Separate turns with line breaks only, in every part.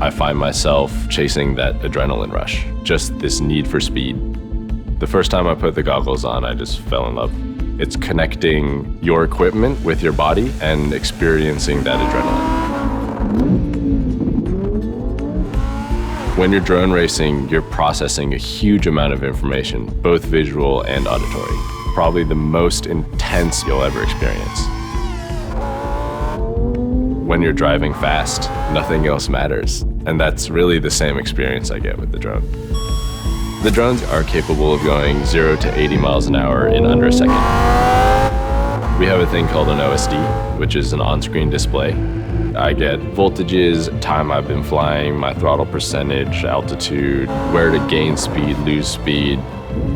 I find myself chasing that adrenaline rush, just this need for speed. The first time I put the goggles on, I just fell in love. It's connecting your equipment with your body and experiencing that adrenaline. When you're drone racing, you're processing a huge amount of information, both visual and auditory. Probably the most intense you'll ever experience. When you're driving fast, nothing else matters. And that's really the same experience I get with the drone. The drones are capable of going 0 to 80 miles an hour in under a second. We have a thing called an OSD, which is an on-screen display. I get voltages, time I've been flying, my throttle percentage, altitude, where to gain speed, lose speed.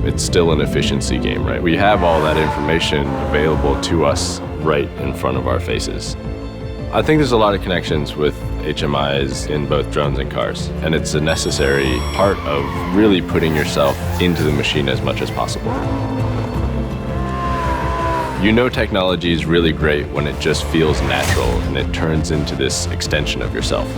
It's still an efficiency game, right? We have all that information available to us right in front of our faces. I think there's a lot of connections with HMIs in both drones and cars, and it's a necessary part of really putting yourself into the machine as much as possible. You know technology is really great when it just feels natural and it turns into this extension of yourself.